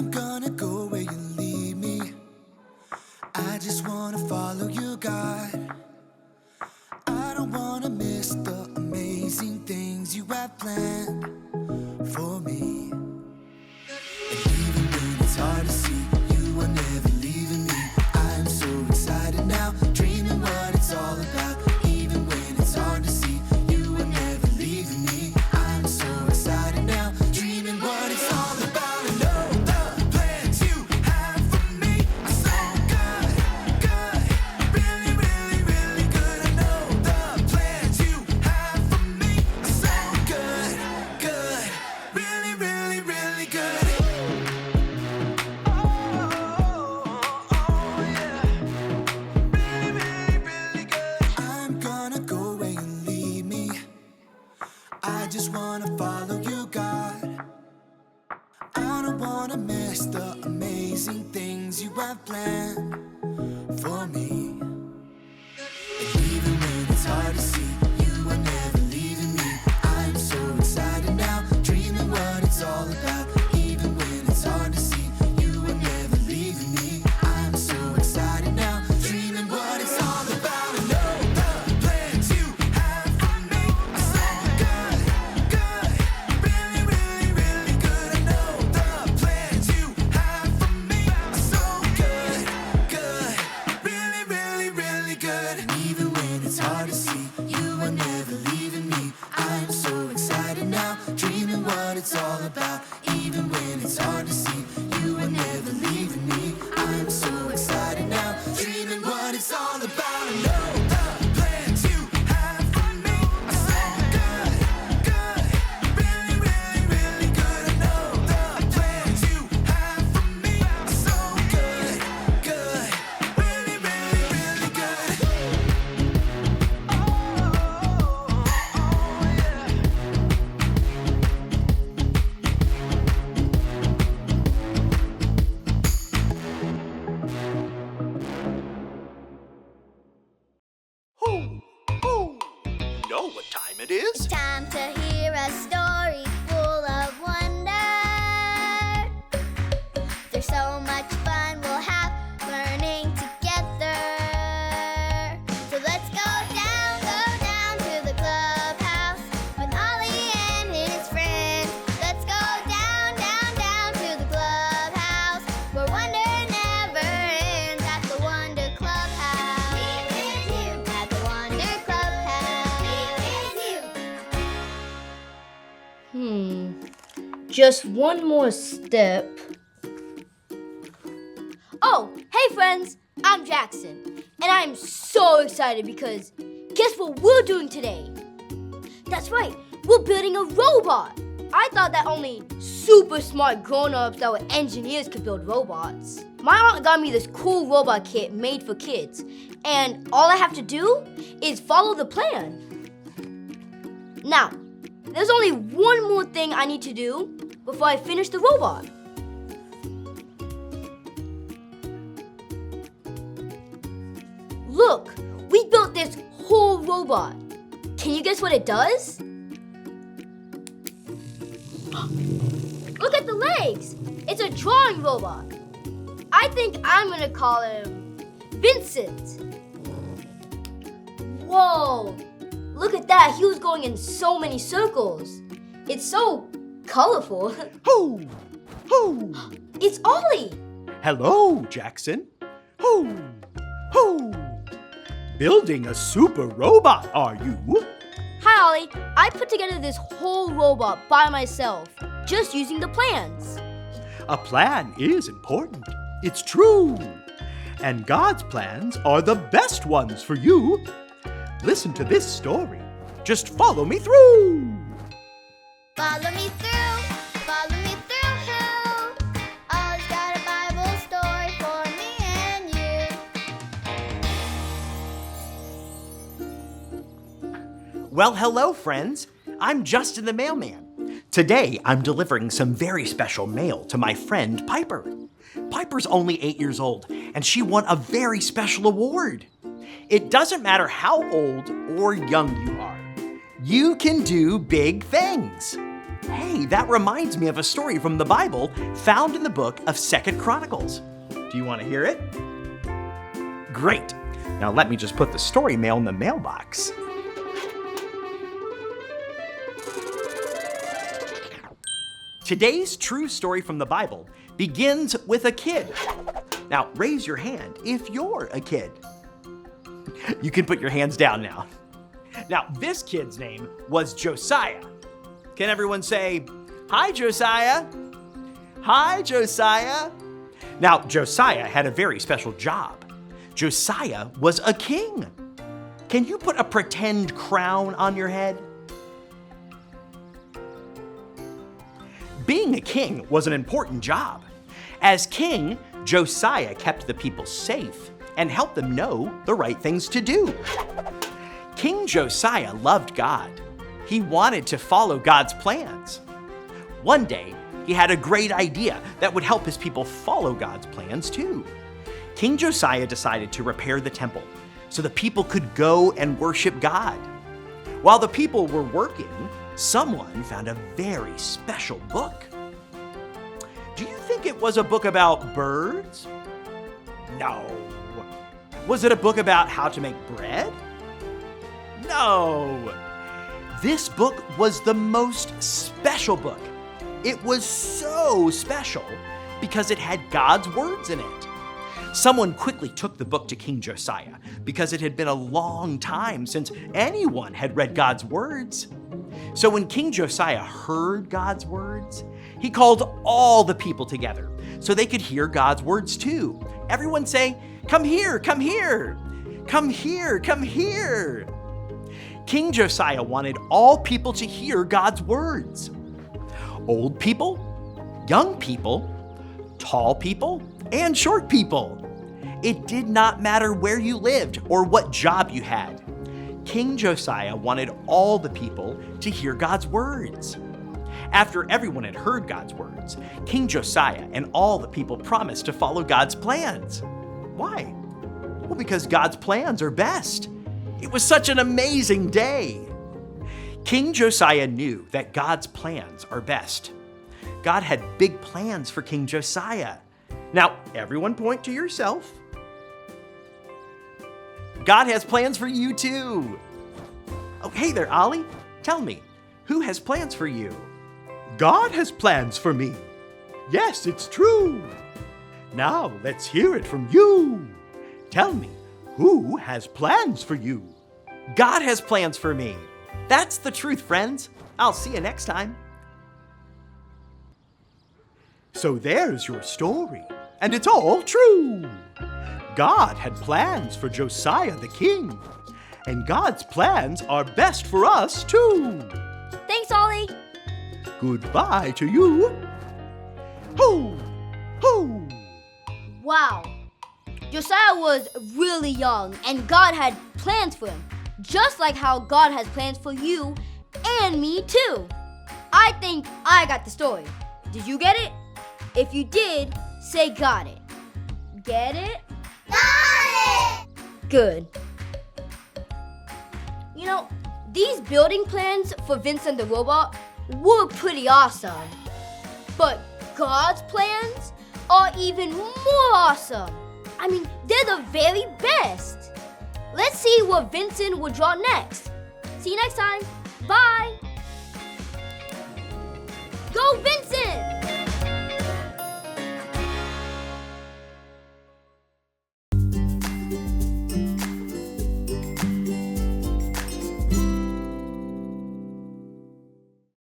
I'm gonna go where you lead me. I just wanna follow you, God. I don't wanna miss the amazing things you have planned for me. And even when it's hard to see, you are never leaving me. I'm so excited now, dreaming what it's all about. Even when it's hard to see, you are never leaving me. I'm so excited now, dreaming what it's all about. I know the plans you have for me are so good, good, really, really, really good. I know the plans you have for me are so good, good, really, really, really good. I'm gonna go where you lead me. I just wanna follow you, God. I don't wanna miss the amazing things you have planned for me. And even when it's hard to see, you are never leaving me. I'm so excited now, dreaming what it's all about. Even when it's hard to see, you are never leaving me. I'm so excited now, dreaming what it's all about. I know the plans you have for me are so good, good, really, really, really good. I know the plans you have for me are so good, good, really, really, really good. And even when it's hard to see, you are never leaving me. I'm so excited now, dreaming what it's all about. Even when it's hard to see, you are never leaving me. I'm so excited now, dreaming what it's all about. I know the plans you have for me are so good, good, really, really, really good. I know the plans you have for me are so good, good, really, really, really good. You know what time it is? Time to hear a story full of wonder. There's so much fun we'll have learning together. So let's go down to the clubhouse with Ollie and his friends. Let's go down to the clubhouse where wonder never ends at the Wonder Clubhouse. At the Wonder Clubhouse. Just one more step. Oh, hey friends, I'm Jackson, and I'm so excited because guess what we're doing today? That's right, we're building a robot. I thought that only super smart grown-ups that were engineers could build robots. My aunt got me this cool robot kit made for kids, and all I have to do is follow the plan. Now, there's only one more thing I need to do before I finish the robot. Look, we built this whole robot. Can you guess what it does? Look at the legs. It's a drawing robot. I think I'm gonna call him Vincent. Whoa, look at that. He was going in so many circles. It's so colorful. Hoo! Hoo! It's Ollie. Hello, Jackson. Hoo! Hoo! Building a super robot, are you? Hi, Ollie. I put together this whole robot by myself, just using the plans. A plan is important. It's true. And God's plans are the best ones for you. Listen to this story. Just follow me through. Follow me through, follow me through. Ollie's got a Bible story for me and you. Well, hello, friends. I'm Justin the mailman. Today, I'm delivering some very special mail to my friend Piper. Piper's only 8 years old, and she won a very special award. It doesn't matter how old or young you are. You can do big things. Hey, that reminds me of a story from the Bible found in the book of 2nd Chronicles. Do you want to hear it? Great. Now let me just put the story mail in the mailbox. Today's true story from the Bible begins with a kid. Now raise your hand if you're a kid. You can put your hands down now. Now this kid's name was Josiah. Can everyone say, "Hi, Josiah"? Hi, Josiah. Now Josiah had a very special job. Josiah was a king. Can you put a pretend crown on your head? Being a king was an important job. As king, Josiah kept the people safe and helped them know the right things to do. King Josiah loved God. He wanted to follow God's plans. One day, he had a great idea that would help his people follow God's plans too. King Josiah decided to repair the temple so the people could go and worship God. While the people were working, someone found a very special book. Do you think it was a book about birds? No. Was it a book about how to make bread? No. This book was the most special book. It was so special because it had God's words in it. Someone quickly took the book to King Josiah because it had been a long time since anyone had read God's words. So when King Josiah heard God's words, he called all the people together so they could hear God's words too. Everyone say, "Come here, come here, come here, come here." King Josiah wanted all people to hear God's words. Old people, young people, tall people, and short people. It did not matter where you lived or what job you had. King Josiah wanted all the people to hear God's words. After everyone had heard God's words, King Josiah and all the people promised to follow God's plans. Why? Well, because God's plans are best. It was such an amazing day. King Josiah knew that God's plans are best. God had big plans for King Josiah. Now, everyone point to yourself. God has plans for you too. Oh, hey there, Ollie. Tell me, who has plans for you? God has plans for me. Yes, it's true. Now let's hear it from you. Tell me, who has plans for you? God has plans for me. That's the truth, friends. I'll see you next time. So there's your story, and it's all true. God had plans for Josiah the king, and God's plans are best for us too. Thanks, Ollie. Goodbye to you. Hoo! Hoo! Wow. Josiah was really young, and God had plans for him, just like how God has plans for you and me too. I think I got the story. Did you get it? If you did, say got it. Get it? Got it! Good. You know, these building plans for Vincent the robot were pretty awesome. But God's plans are even more awesome. I mean, they're the very best. Let's see what Vincent will draw next. See you next time. Bye.